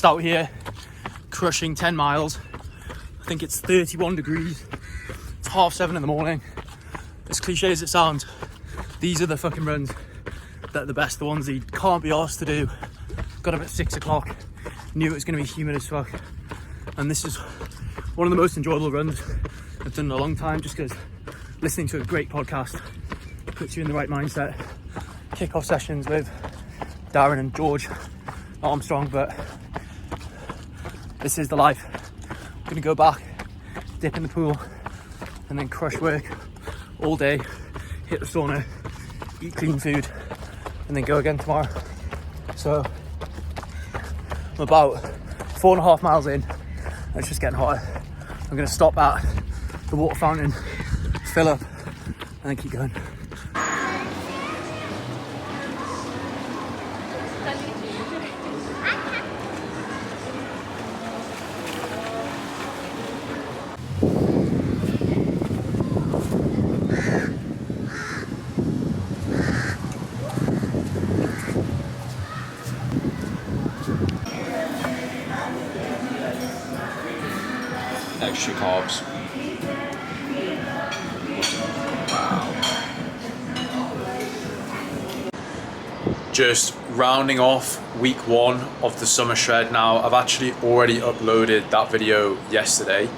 just out here crushing 10 miles. I think it's 31 degrees. It's 7:30 in the morning. As cliche as it sounds, these are the fucking runs that are the best, the ones that you can't be asked to do. Got up at 6 o'clock, knew it was going to be humid as fuck, and this is one of the most enjoyable runs I've done in a long time, just because listening to a great podcast puts you in the right mindset. Kick-off sessions with Darren and George Armstrong, but this is the life. I'm gonna go back, dip in the pool, and then crush work all day, hit the sauna, eat clean food, and then go again tomorrow. So I'm about 4.5 miles in, and it's just getting hotter. I'm gonna stop at the water fountain, fill up, and then keep going. Extra carbs. Wow. Just rounding off week 1 of the summer shred now. I've actually already uploaded that video yesterday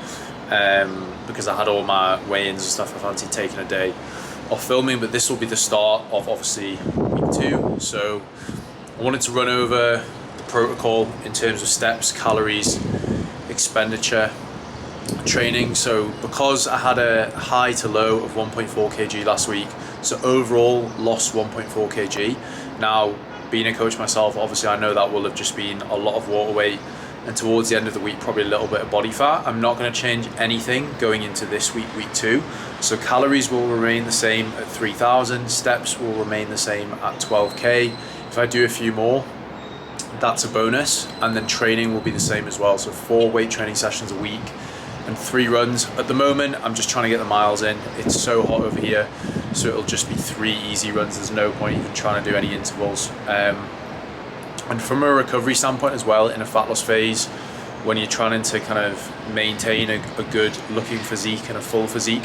because I had all my weigh-ins and stuff. I fancied taking a day off filming, but this will be the start of obviously week 2. So I wanted to run over the protocol in terms of steps, calories, expenditure, training. So because I had a high to low of 1.4 kg last week, so overall lost 1.4 kg. Now, being a coach myself, obviously I know that will have just been a lot of water weight, and towards the end of the week probably a little bit of body fat. I'm not going to change anything going into this week, week 2. So calories will remain the same at 3,000, steps will remain the same at 12k. If I do a few more, that's a bonus, and then training will be the same as well. So 4 weight training sessions a week and 3 runs. At the moment, I'm just trying to get the miles in. It's so hot over here, so it'll just be 3 easy runs. There's no point even trying to do any intervals. And from a recovery standpoint as well, in a fat loss phase, when you're trying to kind of maintain a good looking physique and a full physique,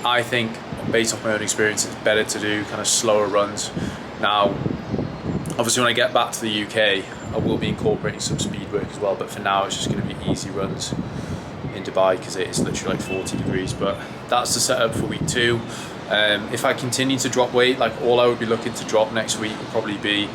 I think, based off my own experience, it's better to do kind of slower runs. Now, obviously when I get back to the UK, I will be incorporating some speed work as well, but for now it's just going to be easy runs in Dubai because it's literally like 40 degrees. But that's the setup for week 2. If I continue to drop weight, like all I would be looking to drop next week would probably be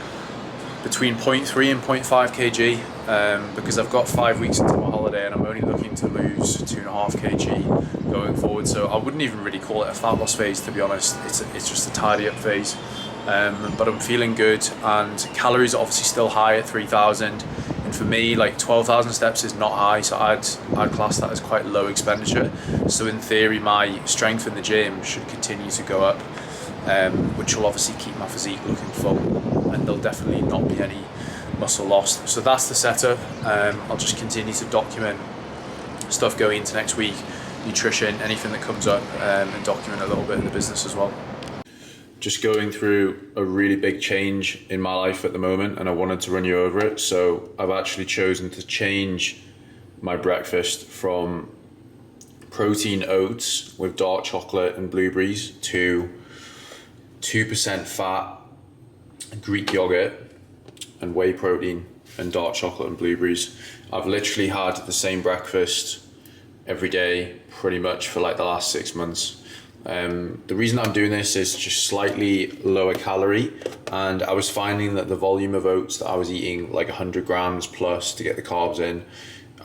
between 0.3 and 0.5 kg because I've got 5 weeks into my holiday and I'm only looking to lose 2.5 kg going forward. So I wouldn't even really call it a fat loss phase, to be honest. It's just a tidy up phase. But I'm feeling good, and calories are obviously still high at 3,000. And for me, like 12,000 steps is not high, so I'd class that as quite low expenditure. So in theory, my strength in the gym should continue to go up, which will obviously keep my physique looking full, and there'll definitely not be any muscle lost. So that's the setup. I'll just continue to document stuff going into next week, nutrition, anything that comes up, and document a little bit of the business as well. Just going through a really big change in my life at the moment, and I wanted to run you over it. So I've actually chosen to change my breakfast from protein oats with dark chocolate and blueberries to 2% fat Greek yogurt and whey protein and dark chocolate and blueberries. I've literally had the same breakfast every day pretty much for like the last 6 months. The reason I'm doing this is just slightly lower calorie, and I was finding that the volume of oats that I was eating, like 100 grams plus to get the carbs in,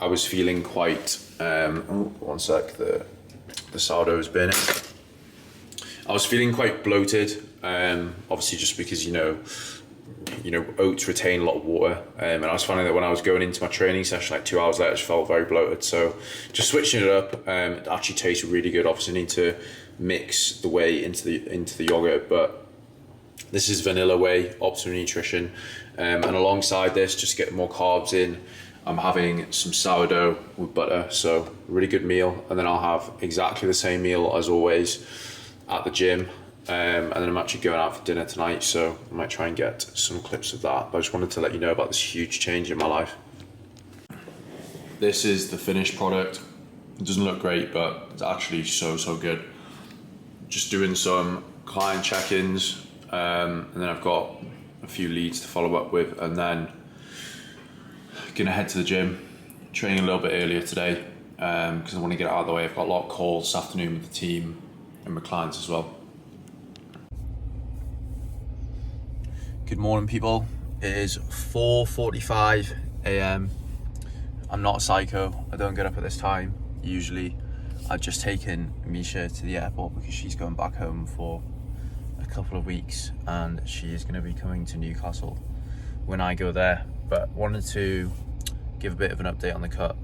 I was feeling quite, one sec, the sourdough is burning. I was feeling quite bloated, obviously just because, you know, oats retain a lot of water, and I was finding that when I was going into my training session, like 2 hours later, I just felt very bloated. So just switching it up, it actually tastes really good. Obviously need to mix the whey into the yogurt, but this is vanilla whey, optimum nutrition, and alongside this, just to get more carbs in, I'm having some sourdough with butter, so really good meal. And then I'll have exactly the same meal as always at the gym, and then I'm actually going out for dinner tonight, so I might try and get some clips of that. But I just wanted to let you know about this huge change in my life. This is the finished product. It doesn't look great, but it's actually so good. Just doing some client check-ins, and then I've got a few leads to follow up with, and then gonna head to the gym, training a little bit earlier today, because I want to get it out of the way. I've got a lot of calls this afternoon with the team and my clients as well. Good morning, people. It is 4:45 a.m. I'm not a psycho. I don't get up at this time. Usually I've just taken Misha to the airport because she's going back home for a couple of weeks, and she is going to be coming to Newcastle when I go there. But wanted to give a bit of an update on the cut.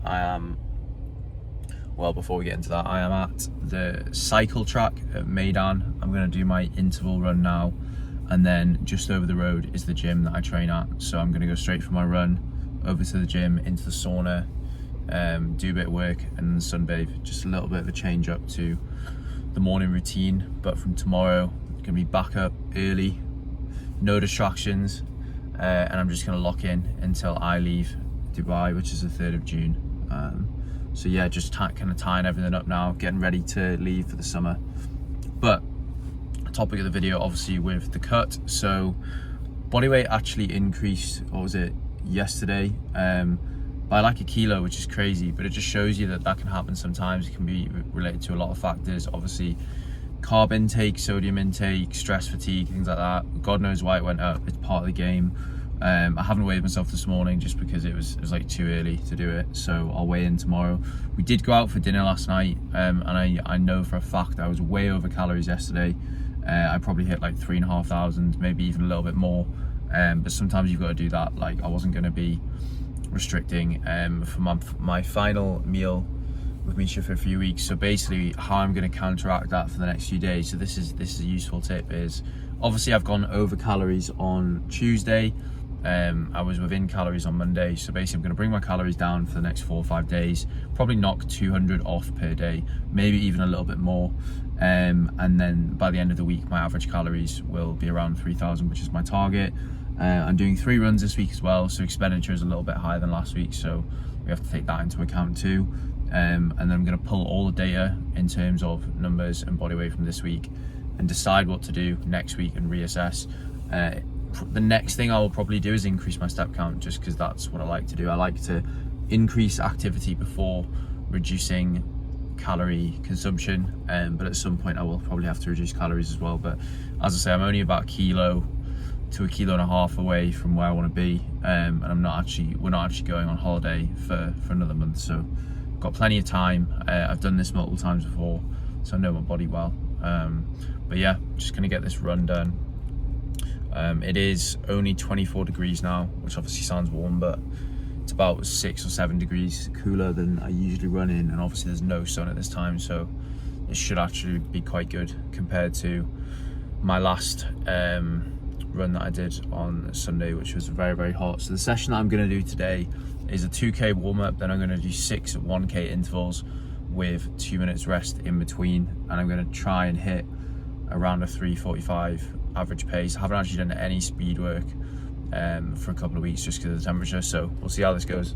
Before we get into that, I am at the cycle track at Maidan. I'm going to do my interval run now, and then just over the road is the gym that I train at. So I'm going to go straight from my run over to the gym, into the sauna, do a bit of work, and then sunbathe. Just a little bit of a change up to the morning routine. But from tomorrow, I'm going to be back up early, no distractions, and I'm just going to lock in until I leave Dubai, which is the 3rd of June. So yeah, just kind of tying everything up now, getting ready to leave for the summer. But topic of the video, obviously, with the cut. So body weight actually increased, or was it yesterday, by like a kilo, which is crazy, but it just shows you that can happen sometimes. It can be related to a lot of factors, obviously carb intake, sodium intake, stress, fatigue, things like that. God knows why it went up. It's part of the game. I haven't weighed myself this morning just because it was like too early to do it, so I'll weigh in tomorrow. We did go out for dinner last night, and I know for a fact I was way over calories yesterday. I probably hit like 3,500, maybe even a little bit more, but sometimes you've got to do that. Like, I wasn't going to be restricting for my final meal with Misha for a few weeks. So basically how I'm going to counteract that for the next few days, so this is a useful tip, is obviously I've gone over calories on Tuesday. I was within calories on Monday, so basically I'm going to bring my calories down for the next 4 or 5 days, probably knock 200 off per day, maybe even a little bit more, and then by the end of the week my average calories will be around 3,000, which is my target. I'm doing 3 runs this week as well, so expenditure is a little bit higher than last week, so we have to take that into account too. And then I'm going to pull all the data in terms of numbers and body weight from this week and decide what to do next week and reassess. The next thing I will probably do is increase my step count, just because that's what I like to do. I like to increase activity before reducing calorie consumption, but at some point I will probably have to reduce calories as well. But as I say, I'm only about 1 kilo to 1.5 kilos away from where I want to be, and we're not actually going on holiday for another month, so got plenty of time. I've done this multiple times before, so I know my body well. But yeah, just gonna get this run done. It is only 24 degrees now, which obviously sounds warm, but it's about 6 or 7 degrees cooler than I usually run in, and obviously there's no sun at this time, so it should actually be quite good compared to my last run that I did on Sunday, which was very hot. So the session that I'm going to do today is a 2k warm-up, then I'm going to do 6 1k intervals with 2 minutes rest in between, and I'm going to try and hit around a 3:45 average pace. I haven't actually done any speed work for a couple of weeks just because of the temperature, so we'll see how this goes.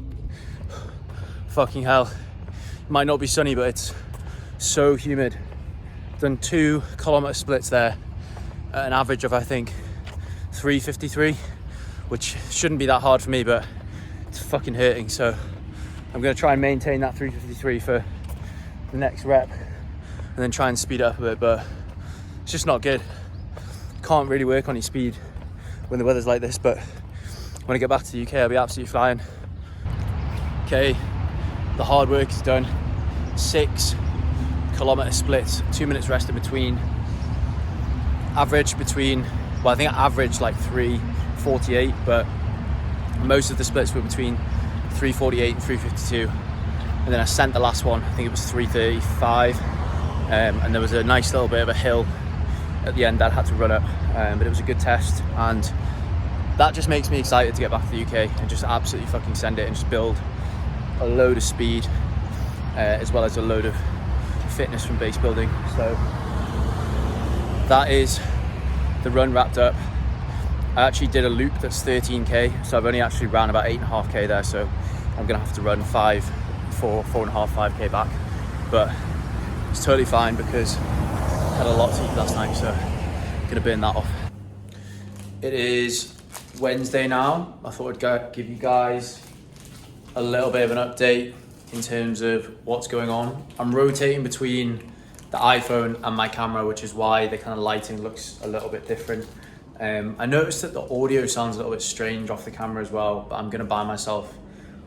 Fucking hell, it might not be sunny, but it's so humid. Done 2 kilometer splits there at an average of, I think, 3:53, which shouldn't be that hard for me, but it's fucking hurting. So I'm going to try and maintain that 3:53 for the next rep, and then try and speed it up a bit, but it's just not good. Can't really work on your speed when the weather's like this, but when I get back to the UK I'll be absolutely flying. Okay, the hard work is done. 6 kilometer splits, 2 minutes rest in between. Average between, well, I think I averaged like 3:48, but most of the splits were between 3:48 and 3:52, and then I sent the last one, I think it was 3:35, and there was a nice little bit of a hill at the end that I had to run up, but it was a good test, and that just makes me excited to get back to the UK and just absolutely fucking send it and just build a load of speed, as well as a load of fitness from base building. So that is the run wrapped up. I actually did a loop that's 13k, so I've only actually ran about 8.5k there, so I'm gonna have to run 5 4 and a half, 5k back, but it's totally fine because I had a lot to eat last night, so I'm gonna burn that off. It is Wednesday now. I thought I'd give you guys a little bit of an update in terms of what's going on. I'm rotating between the iPhone and my camera, which is why the kind of lighting looks a little bit different. I noticed that the audio sounds a little bit strange off the camera as well, but I'm gonna buy myself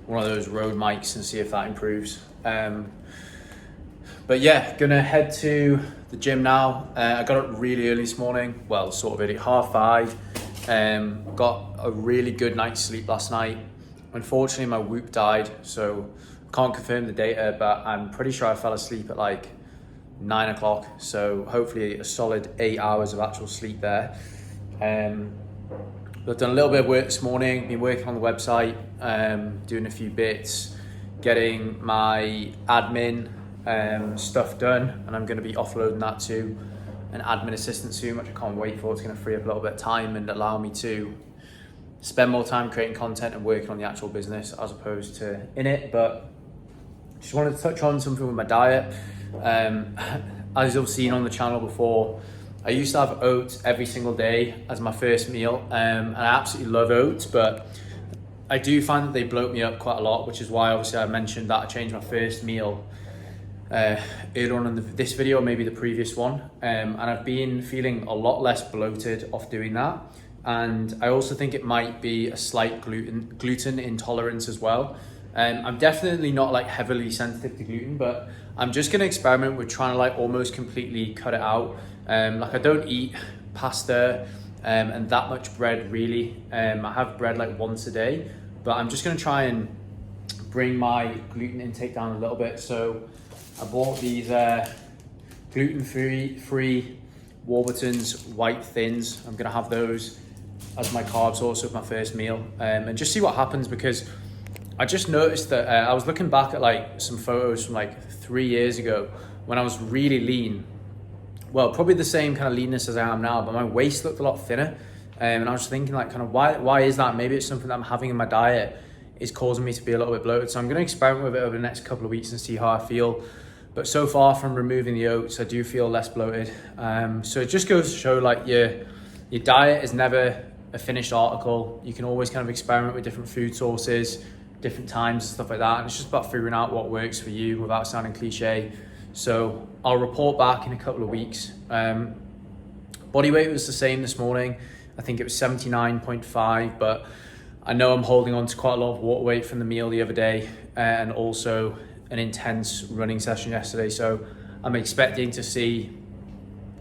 one of those Rode mics and see if that improves. But yeah, gonna head to the gym now. I got up really early this morning, well, sort of early, 5:30. Got a really good night's sleep last night. Unfortunately, my Whoop died, so can't confirm the data, but I'm pretty sure I fell asleep at like 9 o'clock. So hopefully a solid 8 hours of actual sleep there. I've done a little bit of work this morning, been working on the website, doing a few bits, getting my admin stuff done, and I'm going to be offloading that to an admin assistant soon, which I can't wait for. It's going to free up a little bit of time and allow me to spend more time creating content and working on the actual business as opposed to in it. But just wanted to touch on something with my diet. As you've seen on the channel before, I used to have oats every single day as my first meal, and I absolutely love oats, but I do find that they bloat me up quite a lot, which is why obviously I mentioned that I changed my first meal earlier on in this video, maybe the previous one, and I've been feeling a lot less bloated off doing that. And I also think it might be a slight gluten intolerance as well. I'm definitely not like heavily sensitive to gluten, but I'm just gonna experiment with trying to like almost completely cut it out. Like I don't eat pasta and that much bread really. I have bread like once a day, but I'm just gonna try and bring my gluten intake down a little bit. So I bought these gluten-free Warburton's white thins. I'm gonna have those as my carb source of my first meal, and just see what happens, because I just noticed that I was looking back at like some photos from like 3 years ago when I was really lean. Well, probably the same kind of leanness as I am now, but my waist looked a lot thinner. And I was thinking like kind of why is that? Maybe it's something that I'm having in my diet is causing me to be a little bit bloated. So I'm gonna experiment with it over the next couple of weeks and see how I feel. But so far from removing the oats, I do feel less bloated. So it just goes to show like your diet is never a finished article. You can always kind of experiment with different food sources, different times and stuff like that. And it's just about figuring out what works for you without sounding cliche. So I'll report back in a couple of weeks. Body weight was the same this morning. I think it was 79.5, but I know I'm holding on to quite a lot of water weight from the meal the other day and also an intense running session yesterday. So I'm expecting to see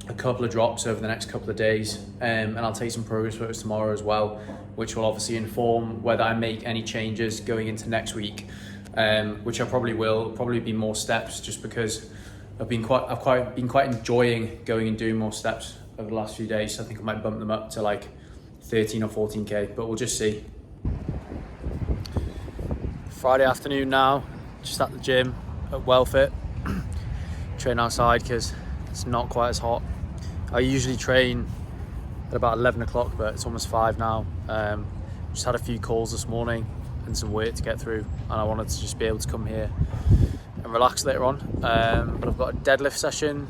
a couple of drops over the next couple of days, and I'll take some progress photos tomorrow as well, which will obviously inform whether I make any changes going into next week, which I probably will. Probably be more steps, just because I've been quite enjoying going and doing more steps over the last few days. So I think I might bump them up to like 13 or 14k, but we'll just see. Friday afternoon now, just at the gym at Wellfit. Train outside because it's not quite as hot. I usually train at about 11 o'clock, but it's almost 5 now. Just had a few calls this morning and some work to get through, and I wanted to just be able to come here and relax later on. But I've got a deadlift session.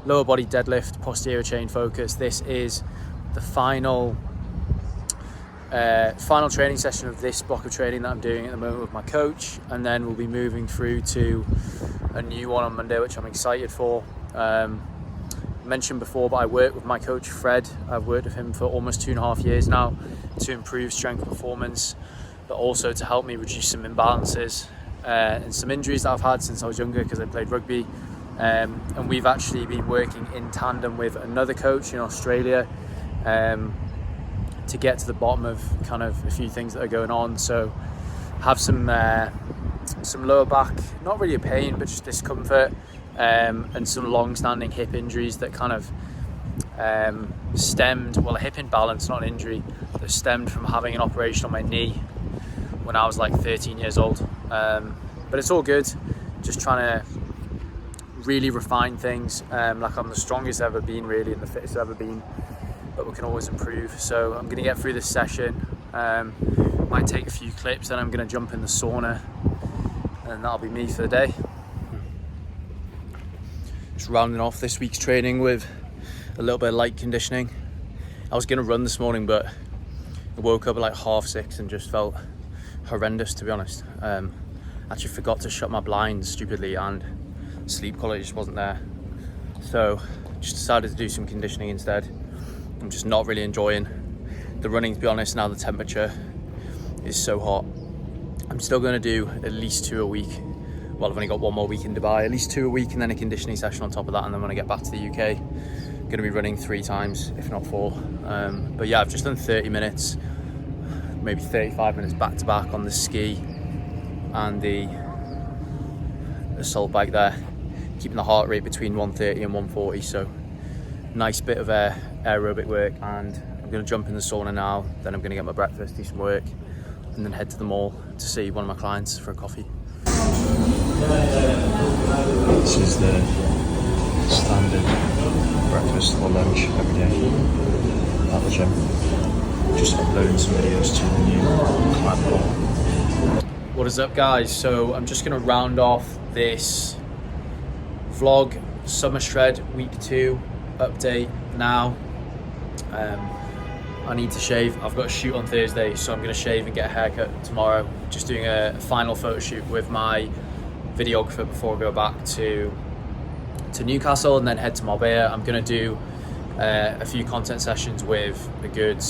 Lower body deadlift, posterior chain focus. This is the final training session of this block of training that I'm doing at the moment with my coach, and then we'll be moving through to a new one on Monday, which I'm excited for. Mentioned before, but I work with my coach Fred. I've worked with him for almost 2.5 years now to improve strength performance, but also to help me reduce some imbalances and some injuries that I've had since I was younger, because I played rugby. And we've actually been working in tandem with another coach in Australia to get to the bottom of kind of a few things that are going on. So have some lower back, not really a pain, but just discomfort, and some long-standing hip injuries that kind of stemmed, well, a hip imbalance, not an injury, that stemmed from having an operation on my knee when I was like 13 years old. But it's all good, just trying to really refine things. Like I'm the strongest I've ever been really, and the fittest I've ever been, but we can always improve. So I'm gonna get through this session, might take a few clips, then I'm gonna jump in the sauna and that'll be me for the day. Just rounding off this week's training with a little bit of light conditioning. I was gonna run this morning, but I woke up at like 6:30 and just felt horrendous, to be honest. Actually forgot to shut my blinds stupidly, and sleep quality just wasn't there. So just decided to do some conditioning instead. I'm just not really enjoying the running, to be honest. Now the temperature is so hot. I'm still going to do at least 2 a week. Well, I've only got 1 more week in Dubai, at least 2 a week, and then a conditioning session on top of that. And then when I get back to the UK, I'm going to be running 3 times, if not 4. But yeah, I've just done 30 minutes, maybe 35 minutes back to back on the ski and the assault bike there, keeping the heart rate between 130 and 140. So nice bit of aerobic work, and I'm going to jump in the sauna now. Then I'm going to get my breakfast, do some work, and then head to the mall to see one of my clients for a coffee. This is the standard breakfast or lunch every day at the gym. Just uploading some videos to the new client portal. What is up, guys? So I'm just going to round off this vlog, Summer Shred Week 2 update now. I need to shave. I've got a shoot on Thursday, so I'm going to shave and get a haircut tomorrow. Just doing a final photo shoot with my videographer before I go back to Newcastle and then head to Marbella. I'm going to do a few content sessions with a good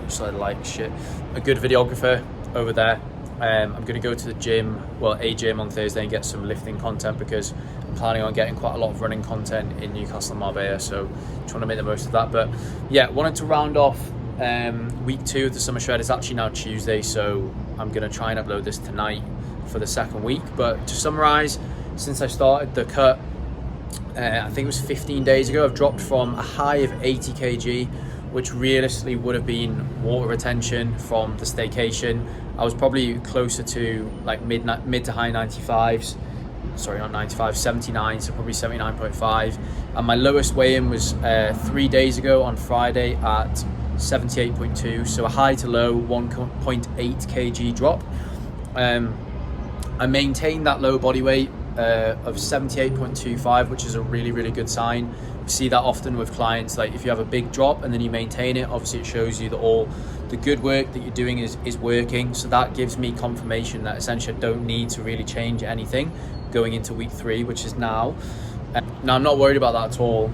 videographer over there. I'm going to go to the gym, a gym on Thursday, and get some lifting content, because I'm planning on getting quite a lot of running content in Newcastle and Marbella, so trying to make the most of that. But yeah, wanted to round off week 2 of the Summer Shred. It's actually now Tuesday, so I'm going to try and upload this tonight for the second week. But to summarise, since I started the cut, I think it was 15 days ago, I've dropped from a high of 80 kg, which realistically would have been water retention from the staycation. I was probably closer to like mid to high 95s. Sorry, not 95, 79, so probably 79.5. And my lowest weigh-in was 3 days ago on Friday at 78.2, so a high to low 1.8 kg drop. I maintained that low body weight of 78.25, which is a really, really good sign. We see that often with clients, like if you have a big drop and then you maintain it, obviously it shows you that all the good work that you're doing is working. So that gives me confirmation that essentially I don't need to really change anything going into week 3, which is now. Now I'm not worried about that at all,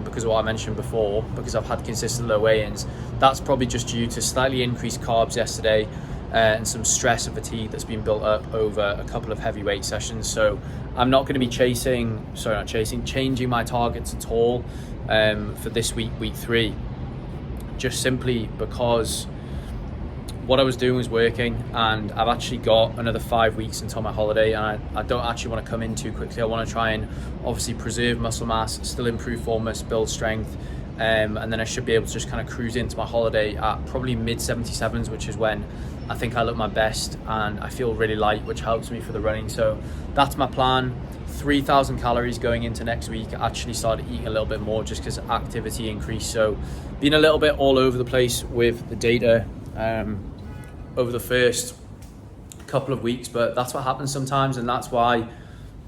because of what I mentioned before, because I've had consistent low weigh-ins. That's probably just due to slightly increased carbs yesterday, and some stress and fatigue that's been built up over a couple of heavyweight sessions. So I'm not going to be changing my targets at all for this week 3, just simply because what I was doing was working, and I've actually got another 5 weeks until my holiday, and I don't actually want to come in too quickly. I want to try and obviously preserve muscle mass, still improve formness, build strength, and then I should be able to just kind of cruise into my holiday at probably mid 77s, which is when I think I look my best and I feel really light, which helps me for the running. So that's my plan. 3,000 calories going into next week. I actually started eating a little bit more just because activity increased. So being a little bit all over the place with the data over the first couple of weeks, but that's what happens sometimes, and that's why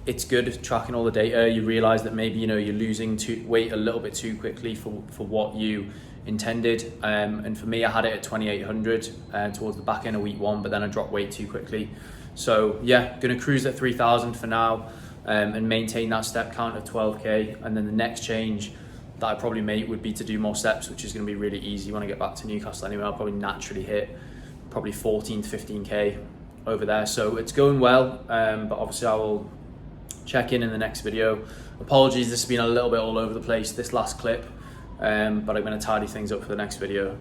it's good tracking all the data. You realize that maybe you're losing weight a little bit too quickly for what you intended, and for me I had it at 2,800 towards the back end of week 1, but then I dropped weight too quickly. So yeah, gonna cruise at 3,000 for now, and maintain that step count of 12k, and then the next change that I probably make would be to do more steps, which is going to be really easy when I get back to Newcastle anyway. I'll probably naturally hit probably 14 to 15k over there, so it's going well, but obviously I will check in the next video. Apologies, this has been a little bit all over the place, this last clip, but I'm going to tidy things up for the next video.